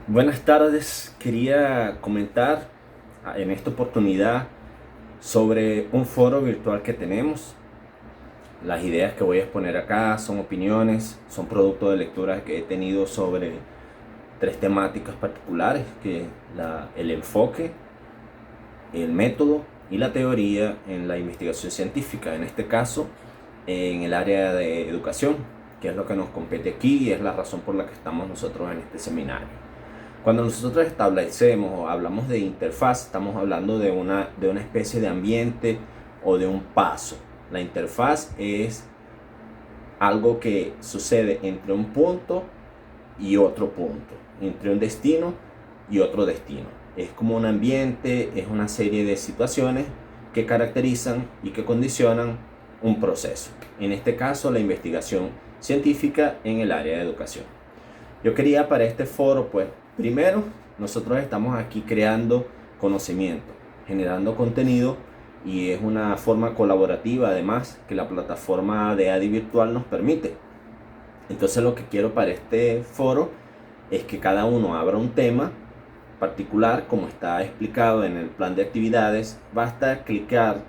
Buenas tardes, quería comentar en esta oportunidad sobre un foro virtual que tenemos. Las ideas que voy a exponer acá son opiniones, son producto de lecturas que he tenido sobre tres temáticas particulares, que el enfoque, el método y la teoría en la investigación científica, en este caso en el área de educación, que es lo que nos compete aquí y es la razón por la que estamos nosotros en este seminario. Cuando nosotros establecemos o hablamos de interfaz, estamos hablando de una especie de ambiente o de un paso. La interfaz es algo que sucede entre un punto y otro punto, entre un destino y otro destino. Es como un ambiente, es una serie de situaciones que caracterizan y que condicionan un proceso. En este caso, la investigación científica en el área de educación. Yo quería para este foro, pues, primero, nosotros estamos aquí creando conocimiento, generando contenido y es una forma colaborativa además que la plataforma de ADI Virtual nos permite. Entonces lo que quiero para este foro es que cada uno abra un tema particular como está explicado en el plan de actividades. Basta clicar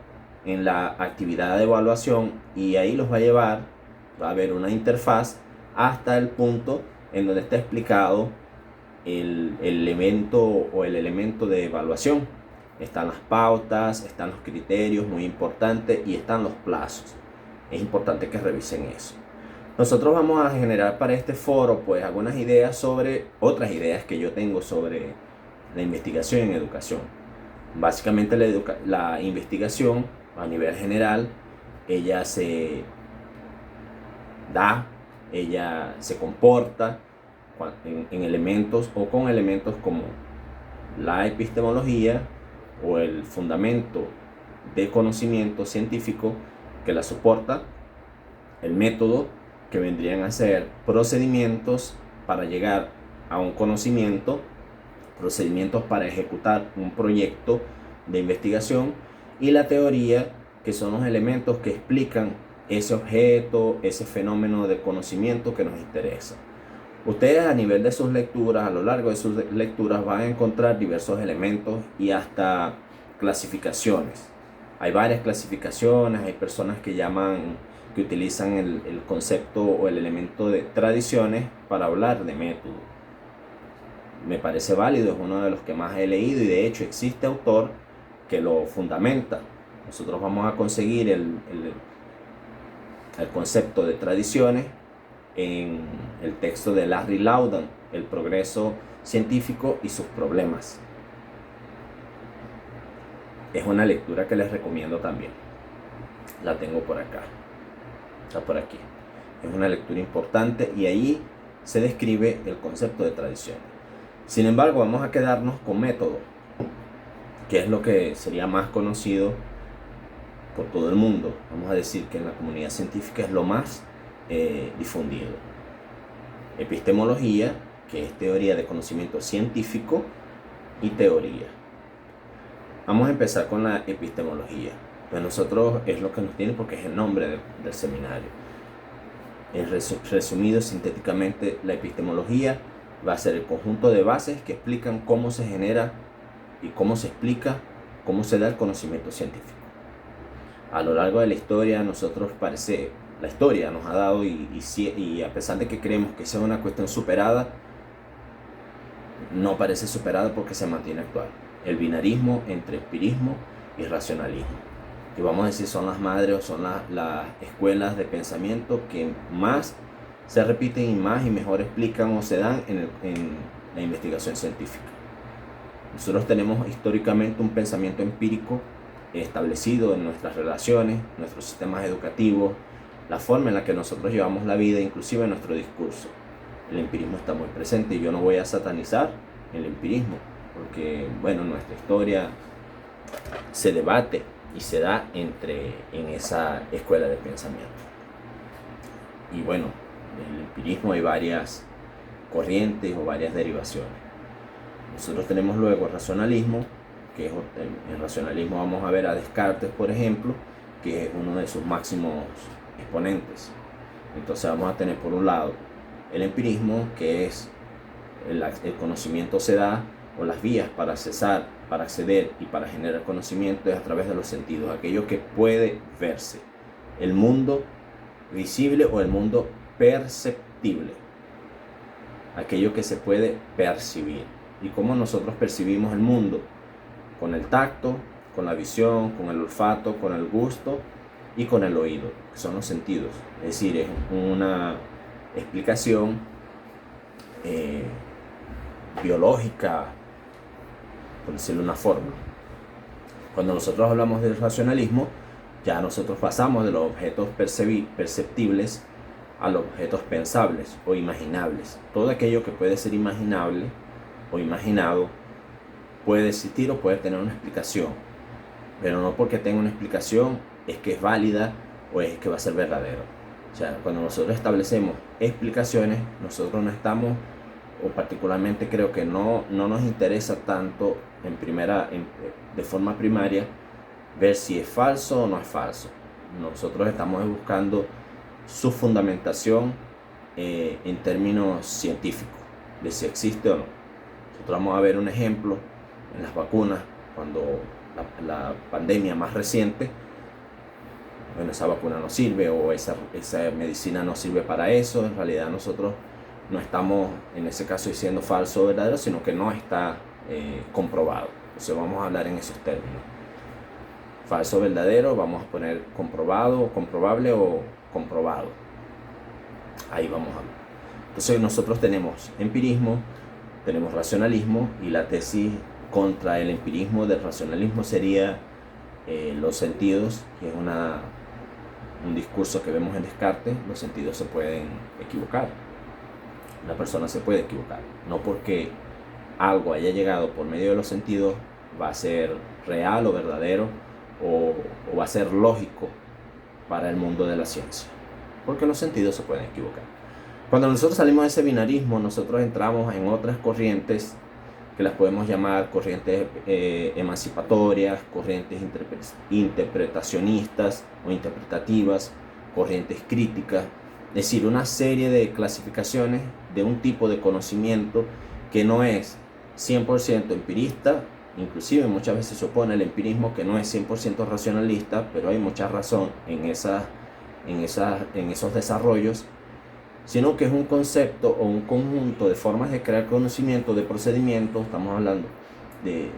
en la actividad de evaluación y ahí los va a llevar, va a haber una interfaz hasta el punto en donde está explicado el evento o el elemento de evaluación. Están las pautas, están los criterios, muy importante, y están los plazos. Es importante que revisen eso. Nosotros vamos a generar para este foro pues algunas ideas sobre otras ideas que yo tengo sobre la investigación en educación. Básicamente la investigación a nivel general, ella se da, ella se comporta en elementos o con elementos como la epistemología o el fundamento de conocimiento científico que la soporta, el método, que vendrían a ser procedimientos para llegar a un conocimiento, procedimientos para ejecutar un proyecto de investigación, y la teoría, que son los elementos que explican ese objeto, ese fenómeno de conocimiento que nos interesa. Ustedes a nivel de sus lecturas, a lo largo de sus lecturas, van a encontrar diversos elementos y hasta clasificaciones. Hay varias clasificaciones, hay personas que utilizan el concepto o el elemento de tradiciones para hablar de método. Me parece válido, es uno de los que más he leído y de hecho existe autor que lo fundamenta. Nosotros vamos a conseguir el concepto de tradiciones en el texto de Larry Laudan, El progreso científico y sus problemas. Es una lectura que les recomiendo también. La tengo por acá, está por aquí. Es una lectura importante y ahí se describe el concepto de tradición. Sin embargo, vamos a quedarnos con método, que es lo que sería más conocido por todo el mundo. Vamos a decir que en la comunidad científica es lo más difundido. Epistemología, que es teoría de conocimiento científico, y teoría. Vamos a empezar con la epistemología. Pues nosotros es lo que nos tiene porque es el nombre del seminario. Resumido sintéticamente, la epistemología va a ser el conjunto de bases que explican cómo se genera y cómo se explica, cómo se da el conocimiento científico. A lo largo de la historia, la historia nos ha dado, y a pesar de que creemos que sea una cuestión superada, no parece superada porque se mantiene actual. El binarismo entre empirismo y racionalismo, que vamos a decir son las madres o son las escuelas de pensamiento que más se repiten y más y mejor explican o se dan en la investigación científica. Nosotros tenemos históricamente un pensamiento empírico establecido en nuestras relaciones, nuestros sistemas educativos, la forma en la que nosotros llevamos la vida, inclusive en nuestro discurso. El empirismo está muy presente y yo no voy a satanizar el empirismo, porque bueno, nuestra historia se debate y se da en esa escuela de pensamiento. Y bueno, en el empirismo hay varias corrientes o varias derivaciones. Nosotros tenemos luego el racionalismo, que es el racionalismo, vamos a ver a Descartes, por ejemplo, que es uno de sus máximos exponentes. Entonces vamos a tener por un lado el empirismo, que es el conocimiento se da, o las vías para acceder y para generar conocimiento es a través de los sentidos, aquello que puede verse, el mundo visible o el mundo perceptible, aquello que se puede percibir. Y cómo nosotros percibimos el mundo: con el tacto, con la visión, con el olfato, con el gusto y con el oído, que son los sentidos. Es decir, es una explicación biológica, por decirlo de una forma. Cuando nosotros hablamos del racionalismo, ya nosotros pasamos de los objetos perceptibles a los objetos pensables o imaginables. Todo aquello que puede ser imaginable o imaginado puede existir o puede tener una explicación, pero no porque tenga una explicación es que es válida o es que va a ser verdadero. O sea, cuando nosotros establecemos explicaciones, nosotros no estamos, o particularmente creo que no nos interesa tanto de forma primaria ver si es falso o no es falso. Nosotros estamos buscando su fundamentación en términos científicos, de si existe o no. Nosotros vamos a ver un ejemplo en las vacunas, cuando la pandemia más reciente, bueno, esa vacuna no sirve o esa medicina no sirve para eso. En realidad nosotros no estamos en ese caso diciendo falso o verdadero, sino que no está comprobado. Entonces vamos a hablar en esos términos: falso o verdadero, vamos a poner comprobado, comprobable o comprobado. Ahí vamos a ver. Entonces nosotros tenemos empirismo, tenemos racionalismo, y la tesis contra el empirismo del racionalismo sería los sentidos, que es un discurso que vemos en Descartes. Los sentidos se pueden equivocar, la persona se puede equivocar, no porque algo haya llegado por medio de los sentidos va a ser real o verdadero o va a ser lógico para el mundo de la ciencia, porque los sentidos se pueden equivocar. Cuando nosotros salimos de ese binarismo, nosotros entramos en otras corrientes que las podemos llamar corrientes emancipatorias, corrientes interpretacionistas o interpretativas, corrientes críticas. Es decir, una serie de clasificaciones de un tipo de conocimiento que no es 100% empirista. Inclusive muchas veces se opone el empirismo, que no es 100% racionalista, pero hay mucha razón en esos desarrollos, sino que es un concepto o un conjunto de formas de crear conocimiento, de procedimientos, estamos hablando en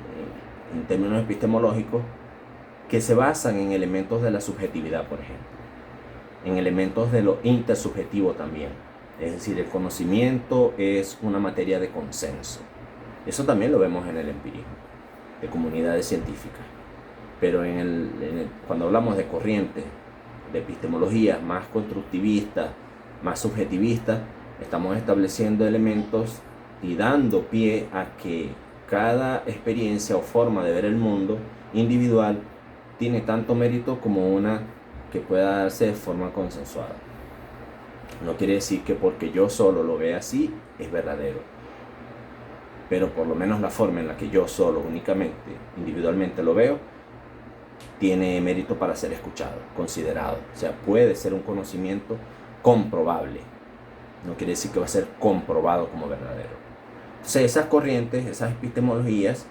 términos epistemológicos, que se basan en elementos de la subjetividad, por ejemplo, en elementos de lo intersubjetivo también. Es decir, el conocimiento es una materia de consenso. Eso también lo vemos en el empirismo, de comunidades científicas. Pero cuando hablamos de corrientes, de epistemología más constructivista, más subjetivista, estamos estableciendo elementos y dando pie a que cada experiencia o forma de ver el mundo individual tiene tanto mérito como una que pueda darse de forma consensuada. No quiere decir que porque yo solo lo vea así es verdadero, pero por lo menos la forma en la que yo solo, únicamente, individualmente lo veo, tiene mérito para ser escuchado, considerado. O sea, puede ser un conocimiento comprobable. No quiere decir que va a ser comprobado como verdadero. Entonces esas corrientes, esas epistemologías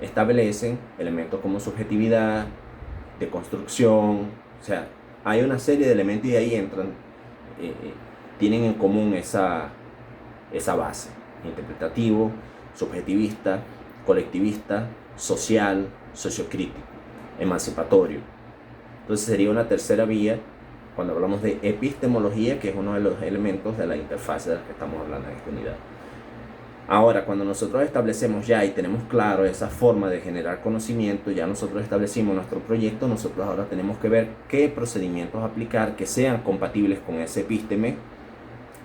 establecen elementos como subjetividad, de construcción. O sea, hay una serie de elementos y ahí entran, tienen en común esa base: interpretativo, subjetivista, colectivista, social, sociocrítico, emancipatorio. Entonces sería una tercera vía cuando hablamos de epistemología, que es uno de los elementos de la interfaz de la que estamos hablando en esta unidad. Ahora, cuando nosotros establecemos ya y tenemos claro esa forma de generar conocimiento, ya nosotros establecimos nuestro proyecto, nosotros ahora tenemos que ver qué procedimientos aplicar que sean compatibles con ese epísteme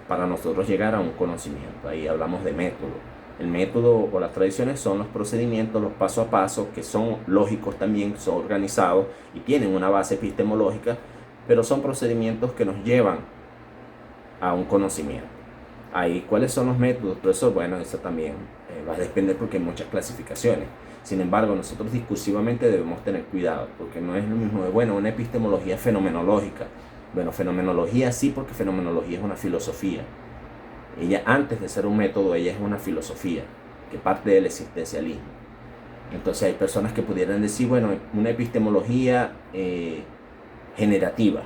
para nosotros llegar a un conocimiento. Ahí hablamos de método. El método o las tradiciones son los procedimientos, los paso a paso, que son lógicos también, son organizados y tienen una base epistemológica, pero son procedimientos que nos llevan a un conocimiento. Ahí, ¿cuáles son los métodos? Pero eso, bueno, eso también va a depender porque hay muchas clasificaciones. Sin embargo, nosotros discursivamente debemos tener cuidado, porque no es lo mismo de, bueno, una epistemología fenomenológica. Bueno, fenomenología sí, porque fenomenología es una filosofía. Ella, antes de ser un método, ella es una filosofía que parte del existencialismo. Entonces hay personas que pudieran decir, bueno, una epistemología generativa,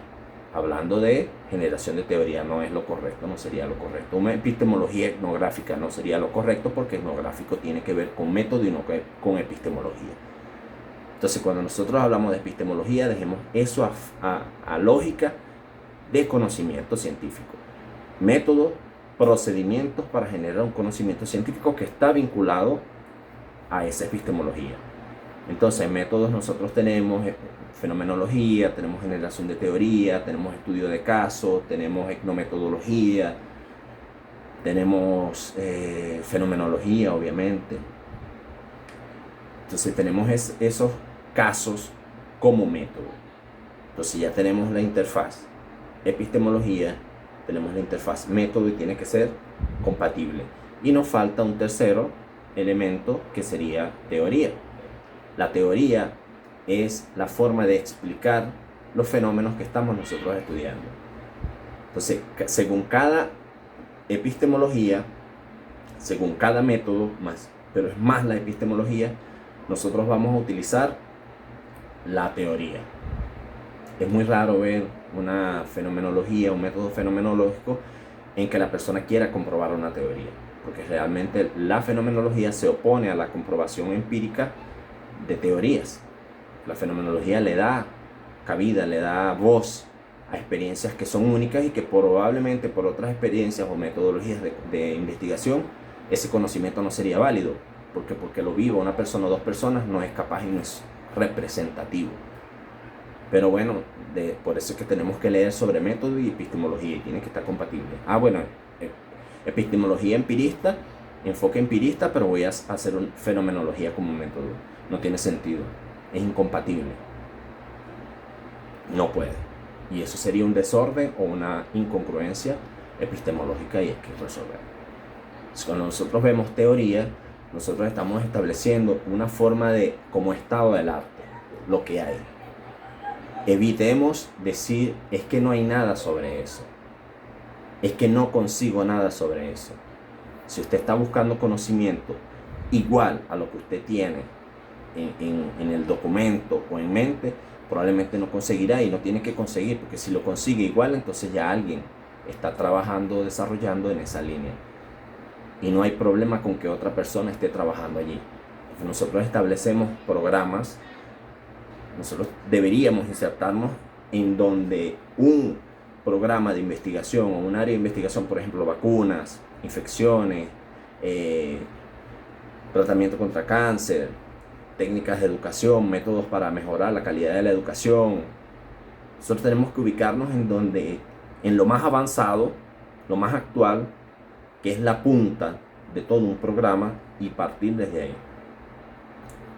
hablando de generación de teoría, no es lo correcto, no sería lo correcto. Una epistemología etnográfica no sería lo correcto, porque etnográfico tiene que ver con método y no con epistemología. Entonces, cuando nosotros hablamos de epistemología, dejemos eso a lógica de conocimiento científico. Métodos, procedimientos para generar un conocimiento científico que está vinculado a esa epistemología. Entonces, en métodos nosotros tenemos fenomenología, tenemos generación de teoría, tenemos estudio de casos, tenemos etnometodología, tenemos fenomenología, obviamente. Entonces tenemos esos casos como método. Entonces ya tenemos la interfaz epistemología, tenemos la interfaz método y tiene que ser compatible. Y nos falta un tercero elemento que sería teoría. La teoría es la forma de explicar los fenómenos que estamos nosotros estudiando. Entonces, según cada epistemología, según cada método, pero es más la epistemología, nosotros vamos a utilizar la teoría. Es muy raro ver una fenomenología, un método fenomenológico en que la persona quiera comprobar una teoría, porque realmente la fenomenología se opone a la comprobación empírica de teorías. La fenomenología le da cabida, le da voz a experiencias que son únicas y que probablemente por otras experiencias o metodologías de investigación ese conocimiento no sería válido, porque lo viva una persona o dos personas no es capaz y no es representativo. Pero bueno, por eso es que tenemos que leer sobre método y epistemología y tiene que estar compatible. Bueno, epistemología empirista, enfoque empirista, pero voy a hacer una fenomenología como método. No tiene sentido, es incompatible. No puede. Y eso sería un desorden o una incongruencia epistemológica y hay que resolver. Cuando nosotros vemos teoría, nosotros estamos estableciendo una forma de como estado del arte, lo que hay. Evitemos decir, es que no hay nada sobre eso. Es que no consigo nada sobre eso. Si usted está buscando conocimiento igual a lo que usted tiene en el documento o en mente, probablemente no conseguirá y no tiene que conseguir, porque si lo consigue igual, entonces ya alguien está trabajando, desarrollando en esa línea. Y no hay problema con que otra persona esté trabajando allí. Nosotros establecemos programas, nosotros deberíamos insertarnos en donde un programa de investigación o un área de investigación, por ejemplo, vacunas, infecciones, tratamiento contra cáncer, técnicas de educación, métodos para mejorar la calidad de la educación. Nosotros tenemos que ubicarnos en lo más avanzado, lo más actual, que es la punta de todo un programa y partir desde ahí.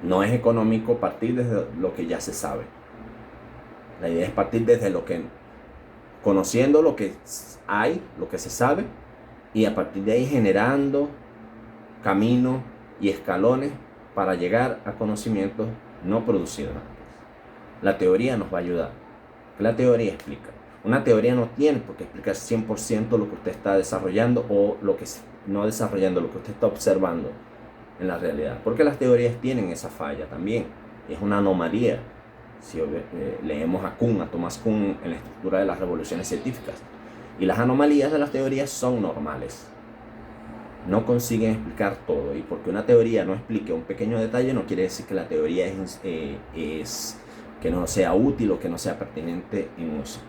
No es económico partir desde lo que ya se sabe. La idea es partir desde lo que, conociendo lo que hay, lo que se sabe, y a partir de ahí generando caminos y escalones para llegar a conocimientos no producidos antes. La teoría nos va a ayudar. La teoría explica. Una teoría no tiene por qué explicar 100% lo que usted está desarrollando o lo que no desarrollando, lo que usted está observando en la realidad. Porque las teorías tienen esa falla también. Es una anomalía. Si leemos a Thomas Kuhn en la estructura de las revoluciones científicas. Y las anomalías de las teorías son normales. No consiguen explicar todo. Y porque una teoría no explique un pequeño detalle, no quiere decir que la teoría es que no sea útil o que no sea pertinente en uso.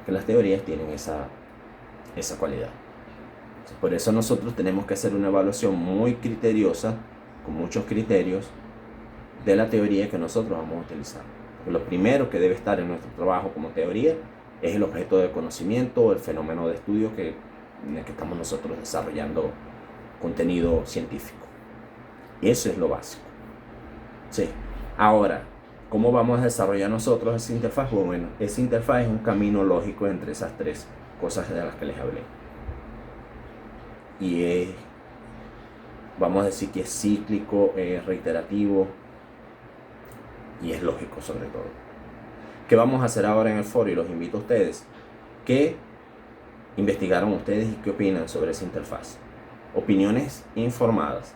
Que las teorías tienen esa cualidad. Entonces, por eso nosotros tenemos que hacer una evaluación muy criteriosa, con muchos criterios, de la teoría que nosotros vamos a utilizar. Porque lo primero que debe estar en nuestro trabajo como teoría es el objeto de conocimiento o el fenómeno de estudio en el que estamos nosotros desarrollando contenido científico. Eso es lo básico. Sí. Ahora, ¿cómo vamos a desarrollar nosotros esa interfaz? Bueno, esa interfaz es un camino lógico entre esas tres cosas de las que les hablé. Y vamos a decir que es cíclico, es reiterativo y es lógico sobre todo. ¿Qué vamos a hacer ahora en el foro? Y los invito a ustedes que investigaron ustedes y qué opinan sobre esa interfaz? Opiniones informadas.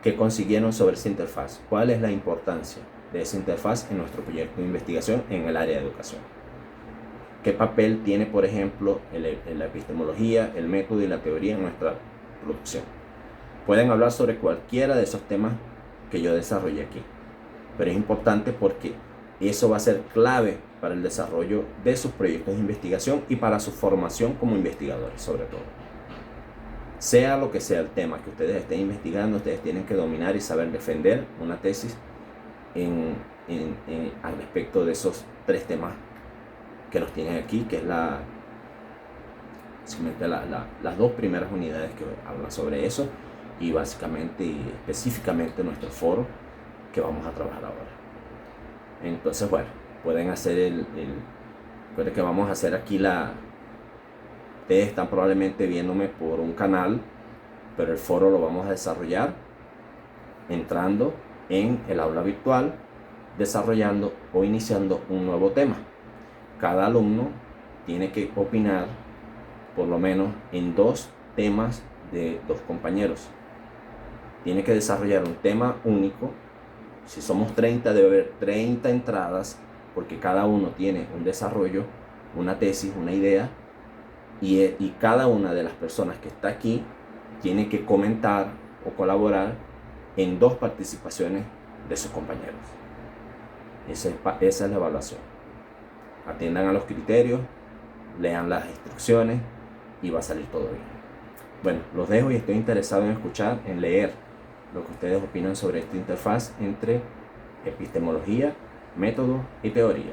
¿Qué consiguieron sobre esa interfaz? ¿Cuál es la importancia de esa interfaz en nuestro proyecto de investigación en el área de educación? ¿Qué papel tiene, por ejemplo, la epistemología, el método y la teoría en nuestra producción? Pueden hablar sobre cualquiera de esos temas que yo desarrollé aquí, pero es importante porque eso va a ser clave para el desarrollo de sus proyectos de investigación y para su formación como investigadores, sobre todo. Sea lo que sea el tema que ustedes estén investigando, ustedes tienen que dominar y saber defender una tesis al respecto de esos 3 temas que los tienen aquí, que es las 2 primeras unidades que hablan sobre eso, y básicamente y específicamente nuestro foro que vamos a trabajar ahora. Entonces, bueno, pueden hacer recuerden que vamos a hacer aquí ustedes están probablemente viéndome por un canal, pero el foro lo vamos a desarrollar entrando en el aula virtual, desarrollando o iniciando un nuevo tema. Cada alumno tiene que opinar por lo menos en 2 temas de 2 compañeros. Tiene que desarrollar un tema único. Si somos 30, debe haber 30 entradas, porque cada uno tiene un desarrollo, una tesis, una idea, y cada una de las personas que está aquí tiene que comentar o colaborar en 2 participaciones de sus compañeros. Esa es la evaluación. Atiendan a los criterios, lean las instrucciones y va a salir todo bien. Bueno, los dejo y estoy interesado en escuchar, en leer lo que ustedes opinan sobre esta interfaz entre epistemología, método y teoría.